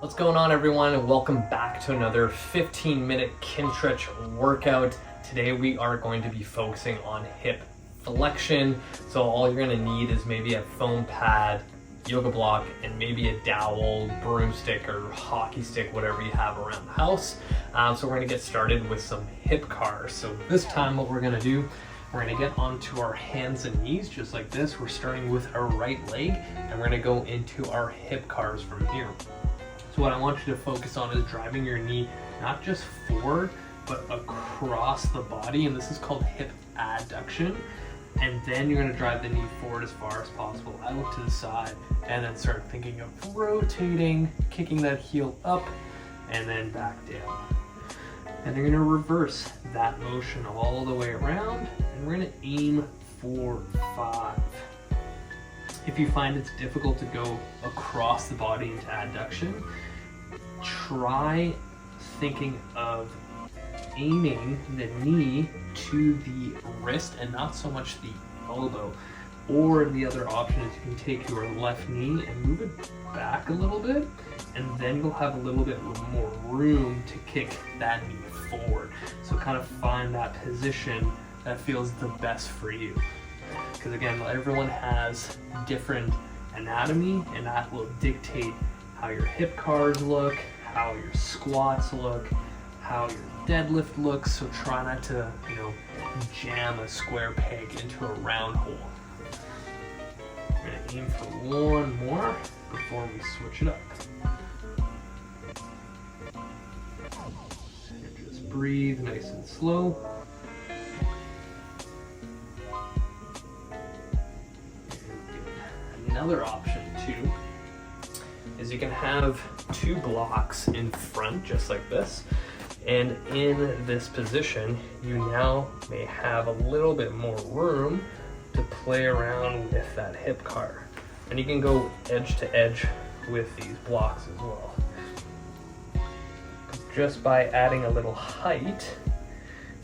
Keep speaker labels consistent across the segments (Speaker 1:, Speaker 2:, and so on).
Speaker 1: What's going on, everyone, and welcome back to another 15-minute Kinstretch workout. Today we are going to be focusing on hip flexion. So all you're going to need is maybe a foam pad, yoga block, and maybe a dowel, broomstick, or hockey stick, whatever you have around the house. So we're going to get started with some hip cars. So this time what we're going to do, we're going to get onto our hands and knees just like this. We're starting with our right leg, and we're going to go into our hip cars from here. So what I want you to focus on is driving your knee not just forward, but across the body, and this is called hip adduction. And then you're going to drive the knee forward as far as possible, out to the side, and then start thinking of rotating, kicking that heel up, and then back down. And you're going to reverse that motion all the way around, and we're going to aim for 5. If you find it's difficult to go across the body into adduction, try thinking of aiming the knee to the wrist and not so much the elbow. Or the other option is you can take your left knee and move it back a little bit, and then you'll have a little bit more room to kick that knee forward. So kind of find that position that feels the best for you. Because again, everyone has different anatomy, and that will dictate how your hip cars look, how your squats look, how your deadlift looks. So try not to, jam a square peg into a round hole. We're going to aim for one more before we switch it up. And just breathe nice and slow. Another option too is you can have 2 blocks in front just like this, and in this position you now may have a little bit more room to play around with that hip car, and you can go edge to edge with these blocks as well. Just by adding a little height,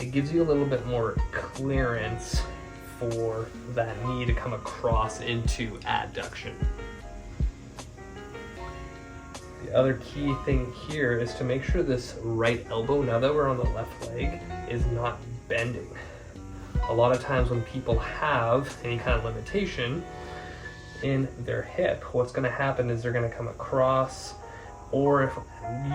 Speaker 1: it gives you a little bit more clearance for that knee to come across into adduction. The other key thing here is to make sure this right elbow, now that we're on the left leg, is not bending. A lot of times when people have any kind of limitation in their hip, what's going to happen is they're going to come across, or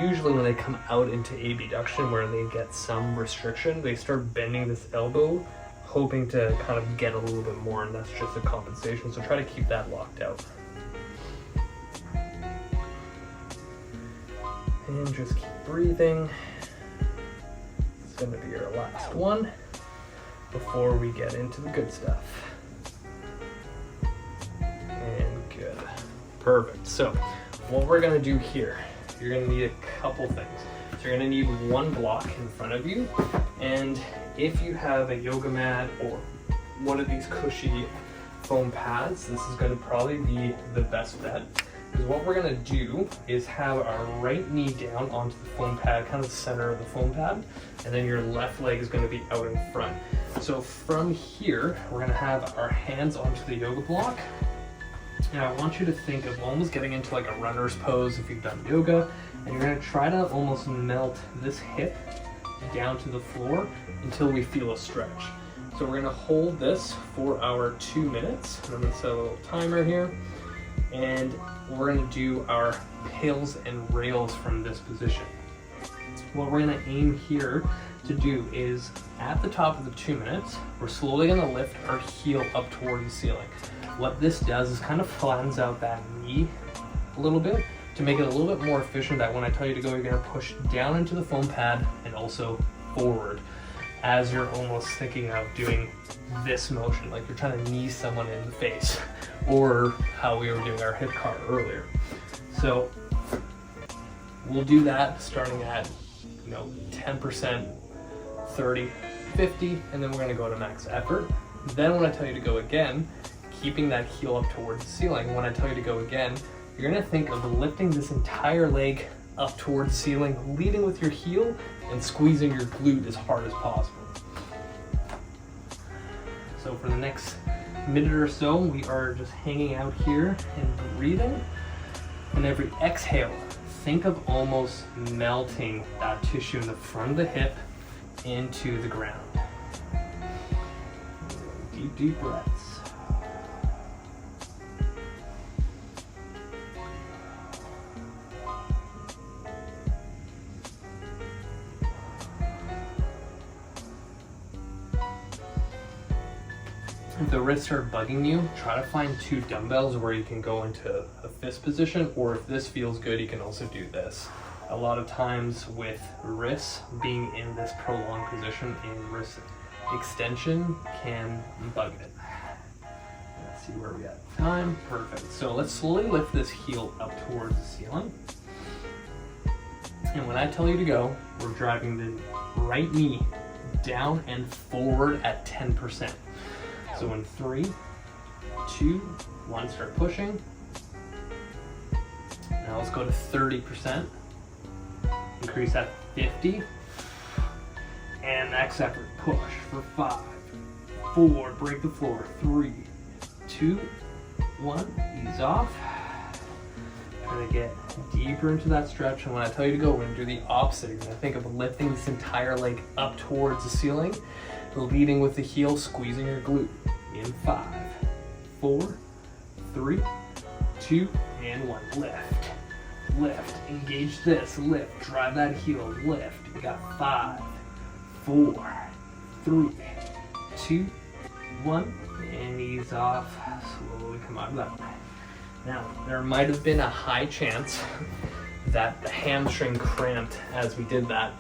Speaker 1: usually when they come out into abduction where they get some restriction, they start bending this elbow, hoping to kind of get a little bit more, and that's just a compensation. So try to keep that locked out. And just keep breathing. It's going to be our last one before we get into the good stuff. And good. Perfect. So what we're going to do here, you're going to need a couple things. So you're going to need 1 block in front of you, and if you have a yoga mat or one of these cushy foam pads, this is going to probably be the best bet. Because what we're going to do is have our right knee down onto the foam pad, kind of the center of the foam pad, and then your left leg is going to be out in front. So from here, we're going to have our hands onto the yoga block. And I want you to think of almost getting into like a runner's pose if you've done yoga, and you're going to try to almost melt this hip down to the floor until we feel a stretch. So we're going to hold this for our 2 minutes. I'm going to set a little timer here, and we're going to do our PAILs and rails from this position. What we're going to aim here to do is at the top of the 2 minutes, we're slowly going to lift our heel up towards the ceiling. What this does is kind of flattens out that knee a little bit to make it a little bit more efficient, that when I tell you to go, you're going to push down into the foam pad and also forward, as you're almost thinking of doing this motion, like you're trying to knee someone in the face, or how we were doing our hip car earlier. So we'll do that starting at 10%, 30, 50, and then we're going to go to max effort. Then when I tell you to go again, keeping that heel up towards the ceiling, when I tell you to go again, you're going to think of lifting this entire leg up towards the ceiling, leading with your heel and squeezing your glute as hard as possible. So for the next minute or so, we are just hanging out here and breathing. And every exhale, think of almost melting that tissue in the front of the hip into the ground. Deep, deep breaths. If the wrists are bugging you, try to find 2 dumbbells where you can go into a fist position, or if this feels good, you can also do this. A lot of times with wrists being in this prolonged position in wrist extension can bug it. Let's see where we at. Time, perfect. So let's slowly lift this heel up towards the ceiling. And when I tell you to go, we're driving the right knee down and forward at 10%. So in 3, 2, 1, start pushing. Now let's go to 30%. Increase that 50. And next effort, push for 5, 4, break the floor, 3, 2, 1, ease off. Try to get deeper into that stretch. And when I tell you to go, we're gonna do the opposite. You're gonna think of lifting this entire leg up towards the ceiling, leading with the heel, squeezing your glute. In 5, 4, 3, 2, and 1. Lift, lift, engage this, lift, drive that heel, lift. You got 5, 4, 3, 2, 1, and ease off. Slowly come out of that. Now, there might have been a high chance that the hamstring cramped as we did that.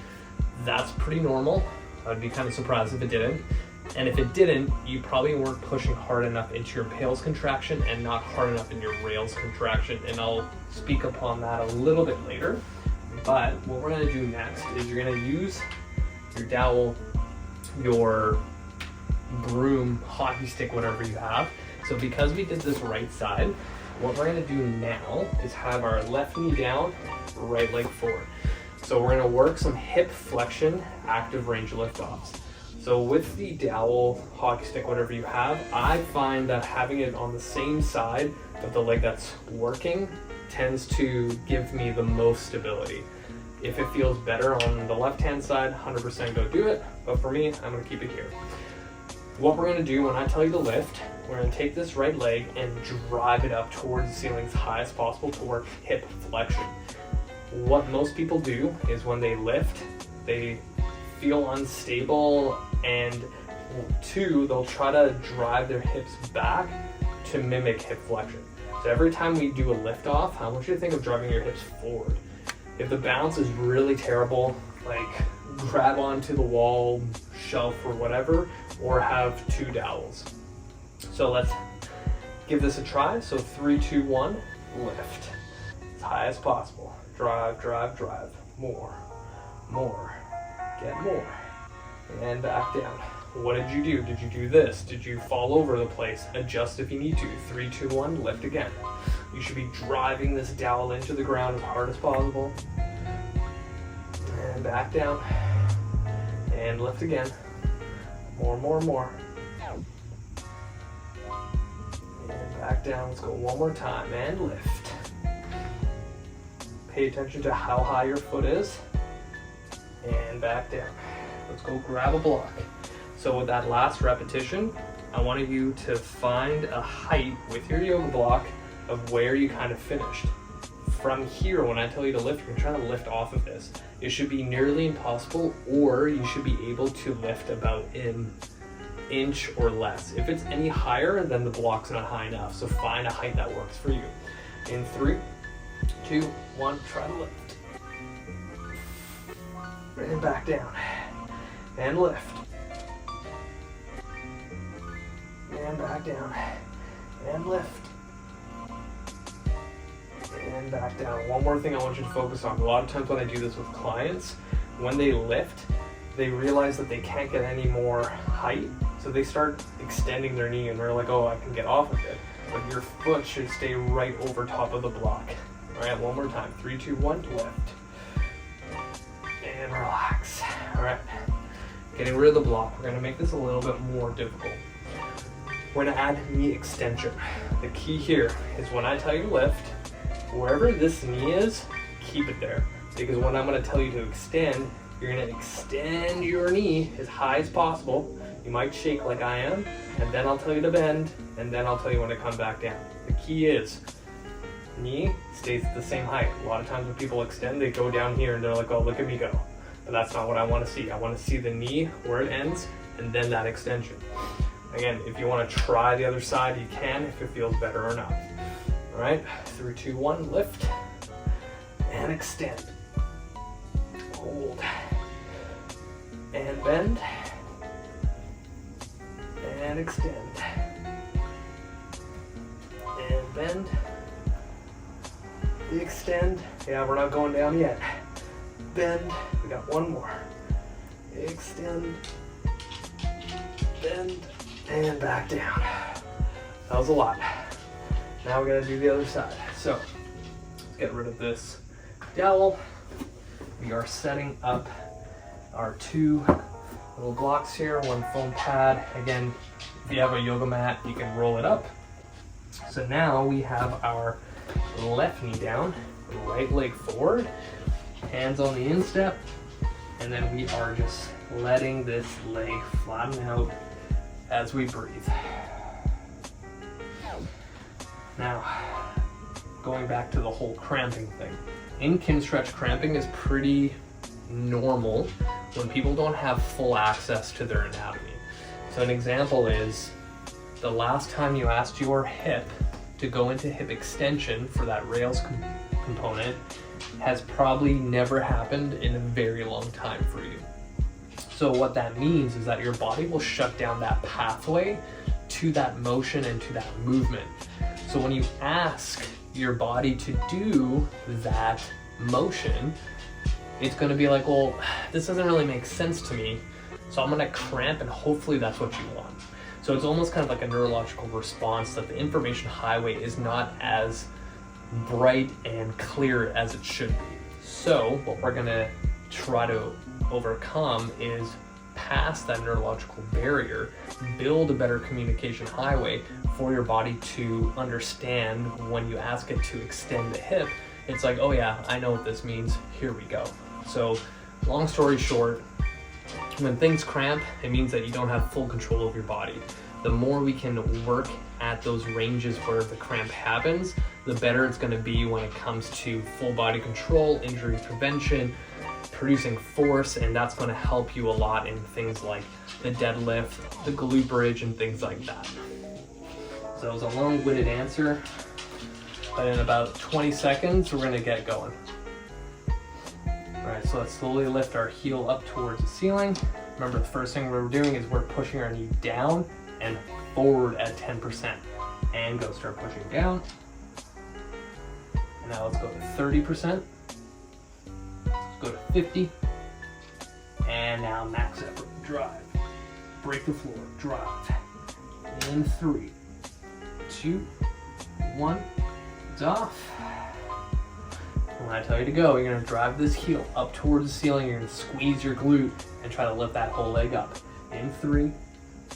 Speaker 1: That's pretty normal. I'd be kind of surprised if it didn't. And if it didn't, you probably weren't pushing hard enough into your PAILs contraction and not hard enough in your rails contraction. And I'll speak upon that a little bit later. But what we're gonna do next is you're gonna use your dowel, your broom, hockey stick, whatever you have. So because we did this right side, what we're gonna do now is have our left knee down, right leg forward. So we're gonna work some hip flexion, active range lift-offs. So with the dowel, hockey stick, whatever you have, I find that having it on the same side of the leg that's working tends to give me the most stability. If it feels better on the left-hand side, 100% go do it. But for me, I'm gonna keep it here. What we're gonna do when I tell you to lift, we're gonna take this right leg and drive it up towards the ceiling as high as possible to work hip flexion. What most people do is when they lift, they feel unstable, and 2, they'll try to drive their hips back to mimic hip flexion. So every time we do a lift off, I want you to think of driving your hips forward. If the balance is really terrible, like grab onto the wall, shelf, or whatever, or have 2 dowels. So let's give this a try. So 3, 2, 1, lift. As high as possible. Drive, drive, drive. More, more. Get more. And back down. What did you do? Did you do this? Did you fall over the place? Adjust if you need to. 3, 2, 1, lift again. You should be driving this dowel into the ground as hard as possible. And back down. And lift again. More, more, more. And back down. Let's go one more time. And lift. Pay attention to how high your foot is. And back down. Let's go grab a block. So with that last repetition, I wanted you to find a height with your yoga block of where you kind of finished. From here, when I tell you to lift, you're trying to lift off of this. It should be nearly impossible, or you should be able to lift about an inch or less. If it's any higher, then the block's not high enough. So find a height that works for you. In 3, 2, 1, try to lift. And back down. And lift. And back down. And lift. And back down. One more thing I want you to focus on. A lot of times when I do this with clients, when they lift, they realize that they can't get any more height, so they start extending their knee and they're like, oh, I can get off of it. But your foot should stay right over top of the block. All right, one more time. 3, 2, 1, lift. And relax. All right, getting rid of the block. We're gonna make this a little bit more difficult. We're gonna add knee extension. The key here is when I tell you to lift, wherever this knee is, keep it there. Because when I'm gonna tell you to extend, you're gonna extend your knee as high as possible. You might shake like I am, and then I'll tell you to bend, and then I'll tell you when to come back down. The key is, knee stays at the same height. A lot of times when people extend, they go down here and they're like, oh, look at me go. But that's not what I wanna see. I wanna see the knee where it ends, and then that extension. Again, if you wanna try the other side, you can, if it feels better or not. All right, 3, 2, 1, lift, and extend. Hold, and bend, and extend, and bend, extend. Yeah, we're not going down yet. Bend, we got one more. Extend, bend, and back down. That was a lot. Now we're gonna do the other side. So, let's get rid of this dowel. We are setting up our 2 little blocks here, 1 foam pad. Again, if you have a yoga mat, you can roll it up. So now we have our left knee down, right leg forward, hands on the instep, and then we are just letting this leg flatten out as we breathe. Now, going back to the whole cramping thing. In Kinstretch, cramping is pretty normal when people don't have full access to their anatomy. So an example is, the last time you asked your hip to go into hip extension for that rails component has probably never happened in a very long time for you. So what that means is that your body will shut down that pathway to that motion and to that movement. So when you ask your body to do that motion, it's gonna be like, well, this doesn't really make sense to me, so I'm gonna cramp, and hopefully that's what you want. So it's almost kind of like a neurological response that the information highway is not as bright and clear as it should be. So what we're gonna try to overcome is pass that neurological barrier, build a better communication highway for your body to understand when you ask it to extend the hip. It's like, oh yeah, I know what this means, here we go. So long story short, when things cramp, it means that you don't have full control of your body. The more we can work at those ranges where the cramp happens, the better it's going to be when it comes to full body control, injury prevention, producing force, and that's going to help you a lot in things like the deadlift, the glute bridge, and things like that. So it was a long-winded answer, but in about 20 seconds, we're going to get going. All right, so let's slowly lift our heel up towards the ceiling. Remember, the first thing we're doing is we're pushing our knee down and forward at 10%. And go start pushing down. And now let's go to 30%. Let's go to 50. And now max effort, drive. Break the floor, drive. In 3, 2, 1, it's off. When I tell you to go, you're gonna drive this heel up towards the ceiling, you're gonna squeeze your glute and try to lift that whole leg up. In 3,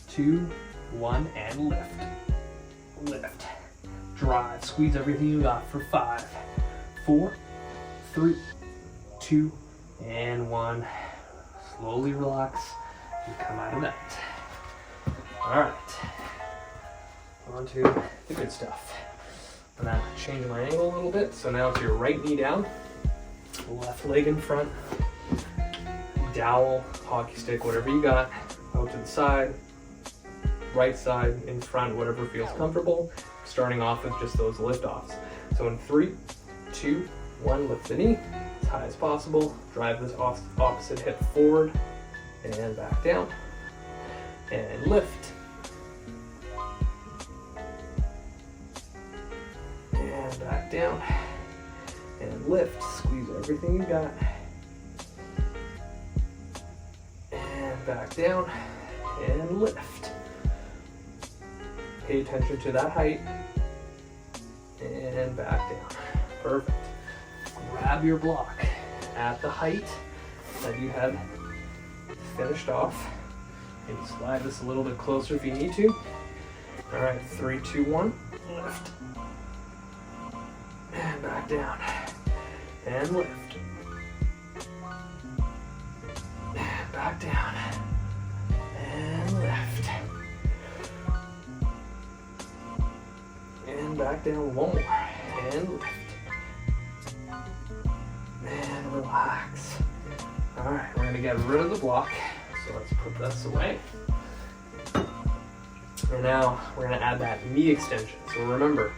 Speaker 1: 2, 1, and lift. Lift. Drive, squeeze everything you got for 5, 4, 3, 2, and 1. Slowly relax and come out of that. All right, on to the good stuff. I'm gonna change my angle a little bit. So now it's your right knee down, left leg in front, dowel, hockey stick, whatever you got, out to the side, right side, in front, whatever feels comfortable. Starting off with just those lift offs. So in 3, 2, 1, lift the knee as high as possible, drive this opposite hip forward and back down, and lift. And back down, and lift, squeeze everything you got, and back down, and lift. Pay attention to that height, and back down. Perfect. Grab your block at the height that you had finished off, and slide this a little bit closer if you need to. All right, 3, 2, 1, lift. And back down. and lift. And back down, and lift. And back down, one more, and lift. And relax. All right, we're gonna get rid of the block. So let's put this away. And now we're gonna add that knee extension. So remember,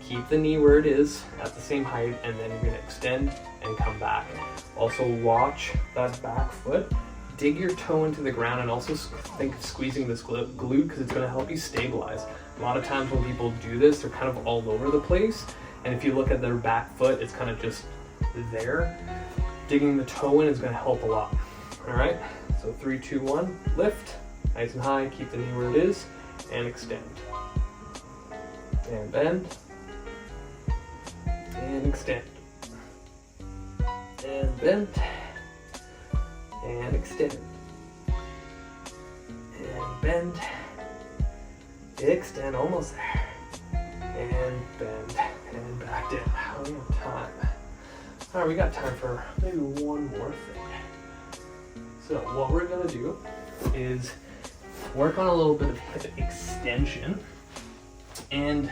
Speaker 1: keep the knee where it is at the same height, and then you're gonna extend and come back. Also watch that back foot. Dig your toe into the ground, and also think of squeezing this glute because it's gonna help you stabilize. A lot of times when people do this, they're kind of all over the place. And if you look at their back foot, it's kind of just there. Digging the toe in is gonna help a lot. All right, so 3, 2, 1, lift, nice and high, keep the knee where it is, and extend. And bend, and extend. And bend, and extend. And bend, extend, almost there. And bend, and back down. How do we have time? All right, we got time for maybe one more thing. So what we're gonna do is work on a little bit of hip extension. And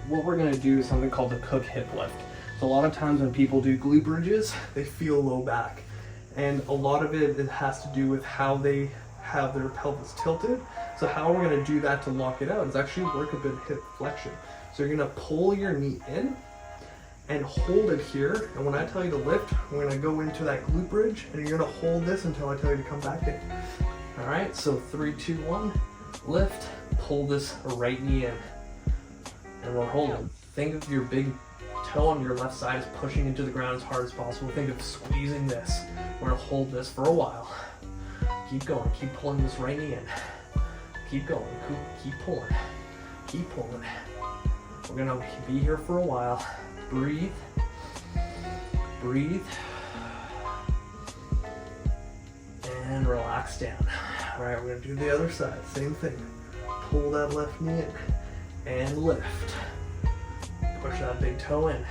Speaker 1: what we're gonna do is something called the cook hip lift. So a lot of times when people do glute bridges, they feel low back. And a lot of it has to do with how they have their pelvis tilted. So how we're gonna do that to lock it out is actually work a bit of hip flexion. So you're gonna pull your knee in and hold it here. And when I tell you to lift, we're gonna go into that glute bridge, and you're gonna hold this until I tell you to come back in. All right, so 3, 2, 1, lift, pull this right knee in, and we're holding. Think of your big toe on your left side is pushing into the ground as hard as possible. Think of squeezing this. We're gonna hold this for a while. Keep going, keep pulling this right knee in. Keep going, keep pulling, keep pulling. We're gonna be here for a while. Breathe, breathe, and relax down. All right, we're gonna do the other side, same thing. Pull that left knee in, and lift. Push that big toe in.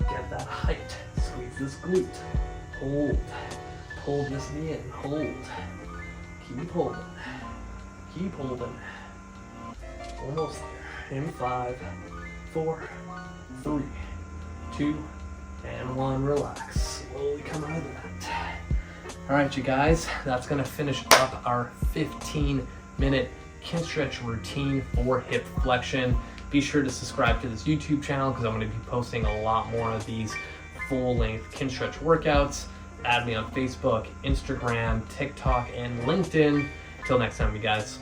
Speaker 1: Get that height, squeeze this glute. Hold, pull this knee in, hold. Keep holding, keep holding. Almost there, in 5, 4, 3, 2, and 1, relax. Slowly come out of that. All right, you guys, that's gonna finish up our 15-minute Kinstretch routine for hip flexion. Be sure to subscribe to this YouTube channel because I'm gonna be posting a lot more of these full-length Kinstretch workouts. Add me on Facebook, Instagram, TikTok, and LinkedIn. Till next time, you guys.